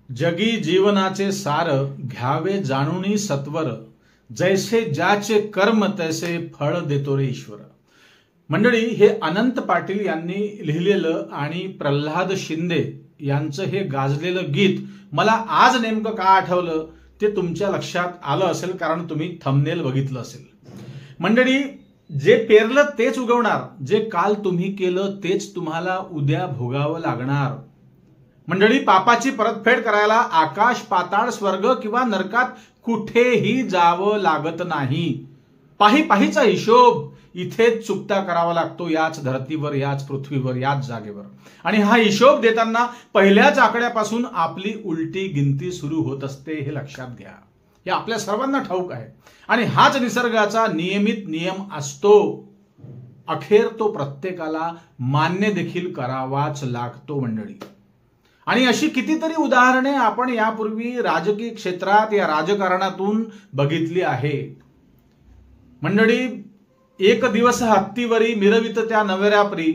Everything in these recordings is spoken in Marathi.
जगी जीवनाचे सार घ्यावे जाणूनी सत्वर, जैसे ज्याचे कर्म तैसे फळ देतो रे ईश्वर. मंडळी, हे अनंत पाटील यांनी लिहिलेलं आणि प्रल्हाद शिंदे यांचं हे गाजलेलं गीत मला आज नेमकं का आठवलं ते तुमच्या लक्षात आलं असेल, कारण तुम्ही थंबनेल बघितलं असेल. मंडळी, जे पेरलं तेच उगवणार, जे काल तुम्ही केलं तेच तुम्हाला उद्या भोगावं लागणार. मंडळी, पापाची परतफेड करायला आकाश पाताळ स्वर्ग किंवा नरकात कुठेही जावं लागत नाही. पाहीचा हिशोब इथेच चुकता करावा लागतो, याच धरतीवर, याच पृथ्वीवर, याच जागेवर. आणि हा हिशोब देताना पहिल्याच आकड्यापासून आपली उलटी गिनती सुरू होत असते, हे लक्षात घ्या. हे आपल्या सर्वांना ठाऊक आहे आणि हाच निसर्गाचा नियमित नियम असतो. अखेर तो प्रत्येकाला मान्य देखील करावाच लागतो मंडळी. आणि अशी कितीतरी उदाहरणे आपण यापूर्वी राजकीय क्षेत्रात या राजकारणातून बघितली आहेत. मंडळी, एक दिवस हत्तीवरी मिरवित त्या नवऱ्यापरी,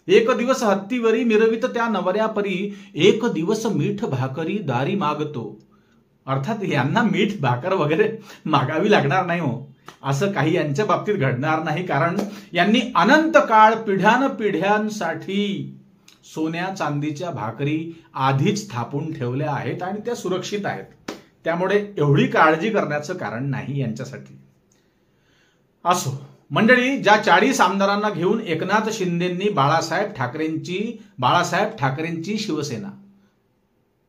एक दिवस हत्तीवरी मिरवित त्या नवऱ्यापरी, एक दिवस मीठ भाकरी दारी मागतो. अर्थात यांना मीठ भाकर वगैरे मागावी लागणार नाही हो, असं काही यांच्या बाबतीत घडणार नाही, कारण यांनी अनंत काळ पिढ्यानपिढ्यांसाठी सोन्या चांदीच्या भाकरी आधीच थापून ठेवल्या आहेत आणि त्या सुरक्षित आहेत. त्यामुळे एवढी काळजी करण्याचं कारण नाही यांच्यासाठी. असो मंडळी, ज्या 40 आमदारांना घेऊन एकनाथ शिंदेंनी बाळासाहेब ठाकरेंची शिवसेना,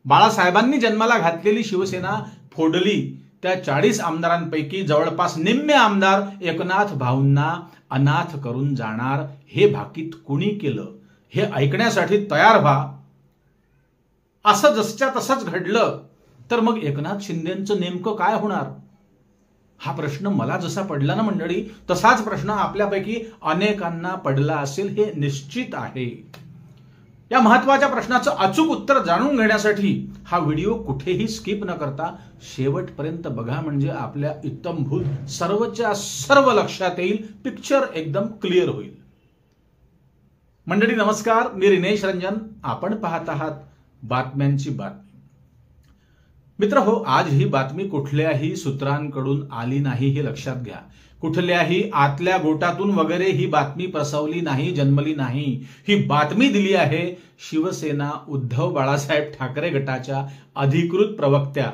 बाळासाहेबांनी जन्माला घातलेली शिवसेना फोडली, त्या 40 आमदारांपैकी जवळपास निम्मे आमदार एकनाथ भाऊंना अनाथ करून जाणार. हे भाकीत कुणी केलं हे ऐकण्यासाठी तयार व्हा. असं जसच्या तसंच घडलं तर मग एकनाथ शिंदेंचं नेमकं काय होणार, हा प्रश्न मला जसा पडला ना मंडळी, तसाच प्रश्न आपल्यापैकी अनेकांना पडला असेल, हे निश्चित आहे. या महत्वाच्या प्रश्नाचं अचूक उत्तर जाणून घेण्यासाठी हा व्हिडिओ कुठेही स्किप न करता शेवटपर्यंत बघा, म्हणजे आपल्या इत्तंभूत सर्वच्या सर्व लक्षात येईल, पिक्चर एकदम क्लिअर होईल. मंडळी नमस्कार, मी रिनेश रंजन, आपण पाहत आहात बातम्यांची बातमी. मित्र हो, आज ही बातमी कुठल्याही सूत्रांकडून आली नाही, हे लक्षात घ्या. कुठल्याही आतल्या गोटातून वगैरे ही बातमी प्रसवली नाही, जन्मली नाही. ही बातमी दिली आहे शिवसेना उद्धव बाळासाहेब ठाकरे गटाच्या अधिकृत प्रवक्त्या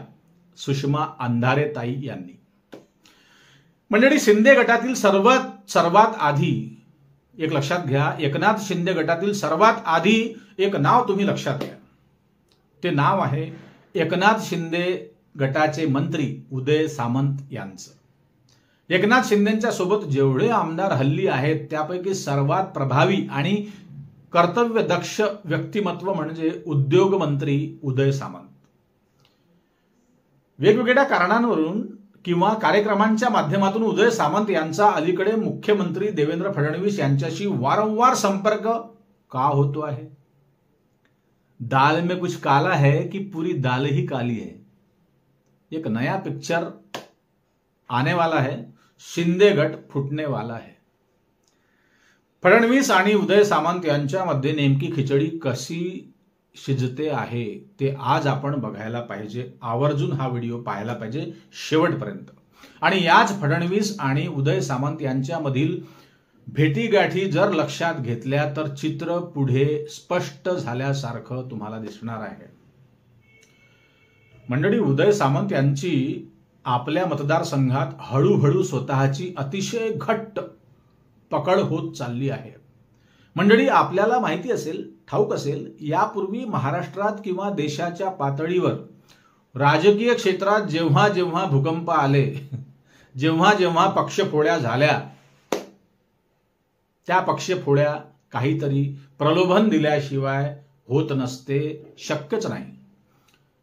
सुषमा अंधारे ताई यांनी. मंडळी, शिंदे गटातील सर्वात आधी एक लक्षात घ्या, एकनाथ शिंदे गटातील सर्वात आधी एक नाव तुम्ही लक्षात घ्या. ते नाव आहे एकनाथ शिंदे गटाचे मंत्री उदय सामंत यांचं. एकनाथ शिंदेच्या सोबत जेवढे आमदार हल्ली आहेत त्यापैकी सर्वात प्रभावी आणि कर्तव्यदक्ष व्यक्तिमत्व म्हणजे उद्योग मंत्री उदय सामंत. वेगवेगळ्या कारणांवरून किंवा कार्यक्रमांच्या माध्यमातून उदय सामंत यांचा अलीकडे मुख्यमंत्री देवेंद्र फडणवीस यांच्याशी वारंवार संपर्क का होतो आहे? दाल में कुछ काला है कि पूरी दाल ही काली है. एक नया पिक्चर आने वाला है, शिंदे गट फुटने वाला है. फडणवीस आणि उदय सामंत यांच्यामध्ये नेमकी खिचडी कशी शिजते आहे ते आज आपण बघायला पाहिजे. आवर्जून हा व्हिडिओ पाहायला पाहिजे शेवटपर्यंत. आणि याच फडणवीस आणि उदय सामंत यांच्यामधील भेटीगाठी जर लक्षात घेतल्या तर चित्र पुढे स्पष्ट झाल्यासारखं तुम्हाला दिसणार आहे. मंडळी, उदय सामंत यांची आपल्या मतदारसंघात हळूहळू स्वतःची अतिशय घट्ट पकड होत चालली आहे. मंडळी, आपल्याला माहिती असेल, ठाऊक असेल, यापूर्वी महाराष्ट्रात किंवा देशाच्या पातळीवर राजकीय क्षेत्रात जेव्हा जेव्हा भूकंप आले, जेव्हा जेव्हा पक्षफोड्या झाल्या, त्या पक्षफोड्या काहीतरी प्रलोभन दिल्याशिवाय होत नसते, शक्यच नाही.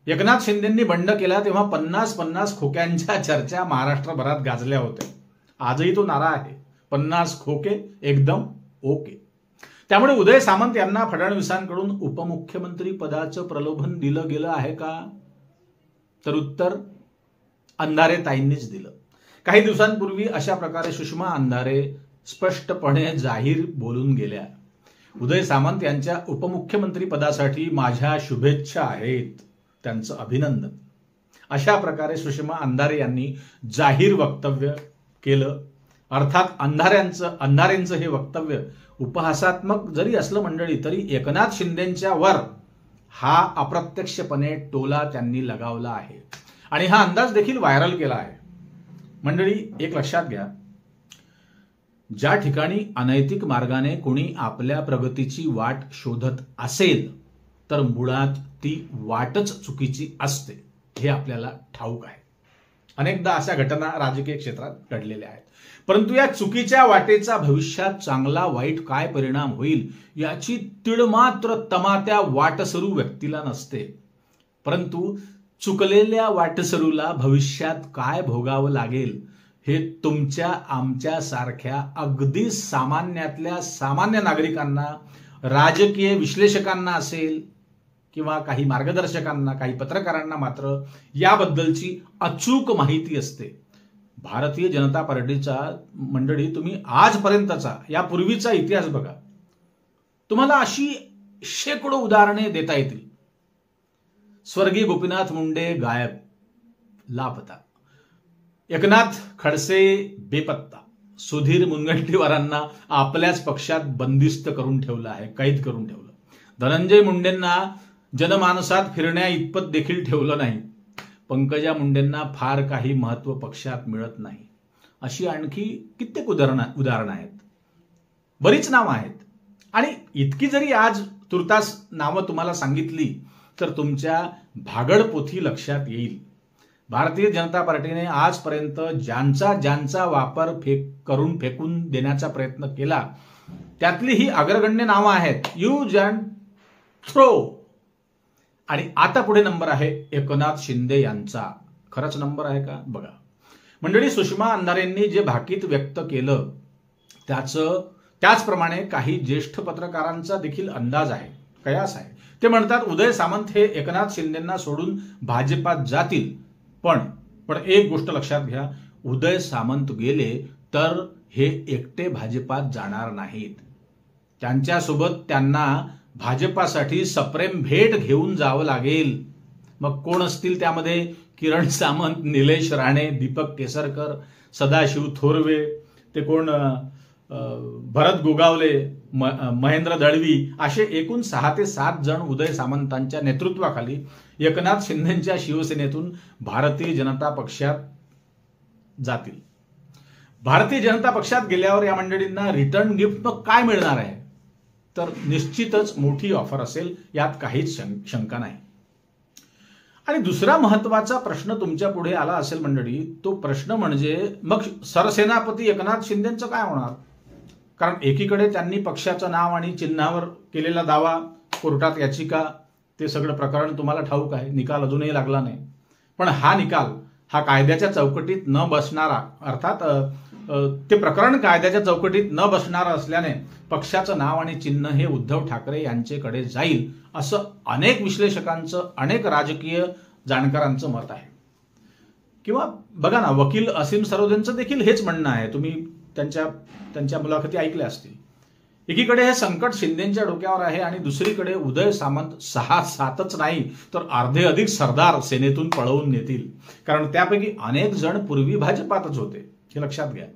एकनाथ शिंदेंनी बंड केला तेव्हा 50-50 खोक्यांच्या चर्चा महाराष्ट्रभरात गाजल्या होत्या. आजही तो नारा आहे, 50 खोके एकदम ओके. त्यामुळे उदय सामंत यांना फडणवीसांकडून उपमुख्यमंत्री पदाचं प्रलोभन दिलं गेलं आहे का? तर उत्तर अंधारे ताईंनीच दिलं. काही दिवसांपूर्वी अशा प्रकारे सुषमा अंधारे स्पष्टपणे जाहीर बोलून गेल्या, उदय सामंत यांच्या उपमुख्यमंत्री पदासाठी माझ्या शुभेच्छा आहेत. त्यांचं अभिनंदन. अशा प्रकारे सुषमा अंधारे यांनी जाहीर वक्तव्य केलं. अर्थात अंधारेंचं हे वक्तव्य उपहासात्मक जरी असलं मंडळी, तरी एकनाथ शिंदेच्या वर हा अप्रत्यक्षपणे टोला त्यांनी लगावला आहे आणि हा अंदाज देखील व्हायरल केला आहे. मंडळी, एक लक्षात घ्या, ज्या ठिकाणी अनैतिक मार्गाने कोणी आपल्या प्रगतीची वाट शोधत असेल तर मुळात ती वाटच चुकीची असते, हे आपल्याला ठाऊक आहे. अनेकदा अशा घटना राजकीय क्षेत्रात घडलेल्या आहेत. परंतु या चुकीच्या वाटेचा भविष्यात चांगला वाईट काय परिणाम होईल याची तिळमात्र तमा त्या वाटसरू व्यक्तीला नसते. परंतु चुकलेल्या वाटसरूला भविष्यात काय भोगावं लागेल हे तुमच्या आमच्या सारख्या अगदी सामान्यातल्या सामान्य नागरिकांना, राजकीय विश्लेषकांना असेल किंवा काही मार्गदर्शकांना, काही पत्रकारांना मात्र याबद्दलची अचूक माहिती असते. भारतीय जनता पार्टीचा मंडळी, तुम्ही आजपर्यंतचा यापूर्वीचा इतिहास बघा, तुम्हाला अशी शेकडो उदाहरणे देता येतील. स्वर्गीय गोपीनाथ मुंडे गायब, लापता. एकनाथ खडसे बेपत्ता. सुधीर मुनगंटीवारांना आपल्याच पक्षात बंदिस्त करून ठेवलं आहे, कैद करून ठेवलं. धनंजय मुंडेंना जनमानसात फिरण्या इतपत देखील ठेवलं नाही. पंकजा मुंडेंना फार काही महत्व पक्षात मिळत नाही. अशी आणखी कित्येक उदाहरणं आहेत, बरीच नावं आहेत. आणि इतकी जरी आज तुर्तास नावं तुम्हाला सांगितली तर तुमच्या भागडपोथी लक्षात येईल. भारतीय जनता पार्टीने आजपर्यंत ज्यांचा वापर फेकून देण्याचा प्रयत्न केला त्यातली ही अग्रगण्य नावं आहेत. Use and throw. आणि आता पुढे नंबर आहे एकनाथ शिंदे यांचा. खरंच नंबर आहे का बघा मंडळी. सुषमा अंधारेंनी जे भाकीत व्यक्त केलं त्याचप्रमाणे काही ज्येष्ठ पत्रकारांचा देखील अंदाज आहे, कयास आहे. ते म्हणतात उदय सामंत हे एकनाथ शिंदेंना सोडून भाजपात जातील. पण एक गोष्ट लक्षात घ्या, उदय सामंत गेले तर हे एकटे भाजपात जाणार नाहीत. त्यांच्यासोबत त्यांना भाजपासाठी सप्रेम भेट घेऊन जावं लागेल. मग कोण असतील त्यामध्ये? किरण सामंत, निलेश राणे, दीपक केसरकर, सदाशिव थोरवे, ते कोण भरत गोगावले, महेंद्र दळवी, असे एकूण 6 ते 7 जण उदय सामंतांच्या नेतृत्वाखाली एकनाथ शिंदेच्या शिवसेनेतून भारतीय जनता पक्षात जातील. भारतीय जनता पक्षात गेल्यावर या मंडळींना रिटर्न गिफ्ट मग काय मिळणार आहे? तर निश्चितच मोठी ऑफर असेल, यात काहीच शंका नाही. आणि दुसरा महत्वाचा प्रश्न तुमच्या पुढे आला असेल मंडळी, तो प्रश्न म्हणजे मग सरसेनापती एकनाथ शिंदेंचं काय होणार? कारण एकीकडे त्यांनी पक्षाचं नाव आणि चिन्हावर केलेला दावा, कोर्टात याचिका, ते सगळं प्रकरण तुम्हाला ठाऊक आहे. निकाल अजूनही लागला नाही. पण हा निकाल हा कायद्याच्या चौकटीत न बसणारा, अर्थात ते प्रकरण कायद्याच्या चौकटीत न बसणारा असल्याने पक्षाचं नाव आणि चिन्ह हे उद्धव ठाकरे यांच्याकडे जाईल, असं अनेक विश्लेषकांचं, अनेक राजकीय जाणकारांचं मत आहे. किंवा बघा ना, वकील असीम सरोदेंचं देखील हेच म्हणणं आहे. तुम्ही त्यांच्या मुलाखती ऐकल्या असतील. एकीकडे हे संकट शिंदेच्या डोक्यावर आहे आणि दुसरीकडे उदय सामंत 6-7च नाही तर अर्धे अधिक सरदार सेनेतून पळवून नेतील. कारण त्यापैकी अनेक जण पूर्वी भाजपातच होते, हे लक्षात घ्या.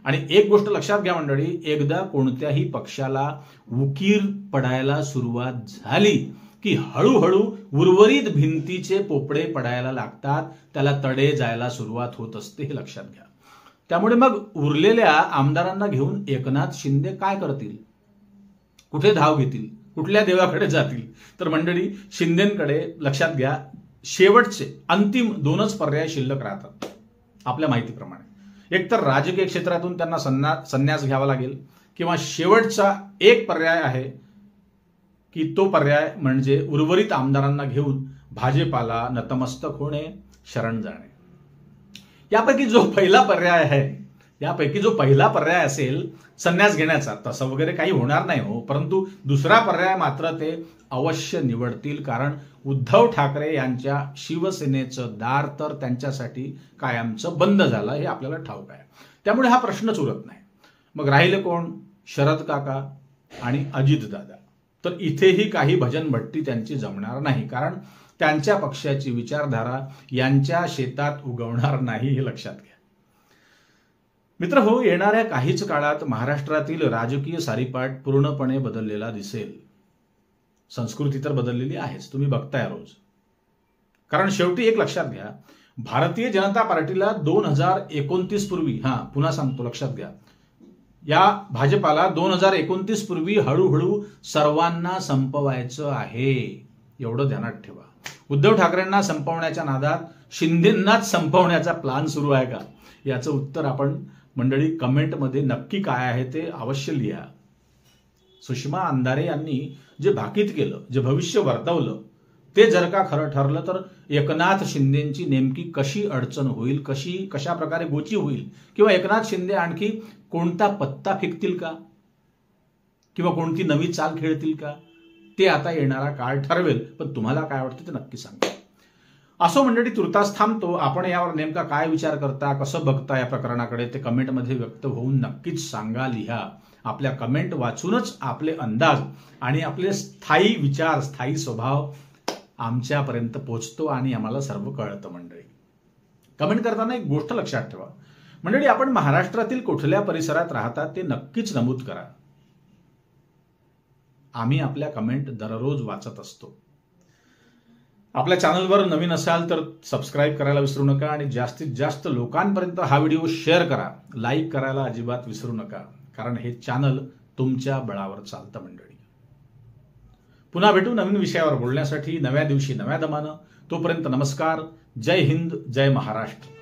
आणि एक गोष्ट लक्षात घ्या मंडळी, एकदा कोणत्याही पक्षाला उकीर पडायला सुरुवात झाली की हळूहळू उर्वरित भिंतीचे पोपडे पडायला लागतात, त्याला तडे जायला सुरुवात होत असते, हे लक्षात घ्या. त्यामुळे मग उरलेल्या आमदारांना घेऊन एकनाथ शिंदे काय करतील? कुठे धाव घेतील? कुठल्या देवाकडे जातील? तर मंडळी, शिंदेकडे लक्षात घ्या, शेवटचे अंतिम 2च पर्याय शिल्लक राहतात आपल्या माहितीप्रमाणे. एकतर राजकीय क्षेत्रातून त्यांना संन्यास घ्यावा लागेल, किंवा शेवटचा एक पर्याय आहे की तो पर्याय म्हणजे उर्वरित आमदारांना घेऊन भाजपाला नतमस्तक होणे, शरण जाणे. यापैकी जो पहिला पर्याय असेल संन्यास घेण्याचा, तसं वगैरे काही होणार नाही हो, परंतु दुसरा पर्याय मात्र ते अवश्य निवडतील. कारण उद्धव ठाकरे यांच्या शिवसेनेचं दार तर त्यांच्यासाठी कायमचं बंद झालं, हे आपल्याला ठाऊक आहे. त्यामुळे हा प्रश्नच उरत नाही. मग राहिले कोण? शरद काका आणि अजित दादा. तर इथेही काही भजनभट्टी त्यांची जमणार नाही. कारण त्यांच्या पक्षाची विचारधारा यांच्या शेतात उगवणार नाही, हे लक्षात घ्या. मित्र हो, येणाऱ्या काहीच काळात महाराष्ट्रातील राजकीय सारीपाट पूर्णपणे बदललेला दिसेल. संस्कृती तर बदललेली आहेच, तुम्ही बघताय रोज. कारण शेवटी एक लक्षात घ्या, भारतीय जनता पार्टीला 2029 पूर्वी, पुन्हा सांगतो लक्षात घ्या, या भाजपाला 2029 पूर्वी हळूहळू सर्वांना संपवायचं आहे, एवढं ध्यानात ठेवा. उद्धव ठाकरेंना संपवण्याच्या नादात शिंदेंनाच संपवण्याचा प्लान सुरू आहे का, याचं उत्तर आपण मंडळी कमेंटमध्ये नक्की काय आहे ते अवश्य लिहा. सुषमा अंधारे यांनी जे भाकीत केलं, जे भविष्य वर्तवलं, ते जर का खरं ठरलं तर एकनाथ शिंदेची नेमकी कशी अडचण होईल, कशा प्रकारे गोची होईल, किंवा एकनाथ शिंदे आणखी कोणता पत्ता फेकतील का, किंवा कोणती नवी चाल खेळतील का, ते आता येणारा काळ ठरवेल. पण तुम्हाला काय वाटतं ते नक्की सांगा. असो मंडळी, तुर्तास थांबतो. आपण यावर नेमका काय विचार करता, कसं बघता या प्रकरणाकडे, ते कमेंटमध्ये व्यक्त होऊन नक्कीच सांगा, लिहा. आपल्या कमेंट वाचूनच आपले अंदाज आणि आपले स्थायी विचार, स्थायी स्वभाव आमच्यापर्यंत पोहोचतो आणि आम्हाला सर्व कळतं. मंडळी, कमेंट करताना एक गोष्ट लक्षात ठेवा मंडळी, आपण महाराष्ट्रातील कुठल्या परिसरात राहतात ते नक्कीच नमूद करा. आम्ही आपल्या कमेंट दररोज वाचत असतो. आपल्या चॅनलवर नवीन असाल तर सबस्क्राईब करायला विसरू नका आणि जास्तीत जास्त लोकांपर्यंत हा व्हिडिओ शेअर करा. लाईक करायला अजिबात विसरू नका, कारण हे चॅनल तुमच्या बळावर चालतं. मंडळी, पुन्हा भेटू नवीन विषयावर बोलण्यासाठी नव्या दिवशी नव्या दमानं. तोपर्यंत नमस्कार. जय हिंद, जय महाराष्ट्र.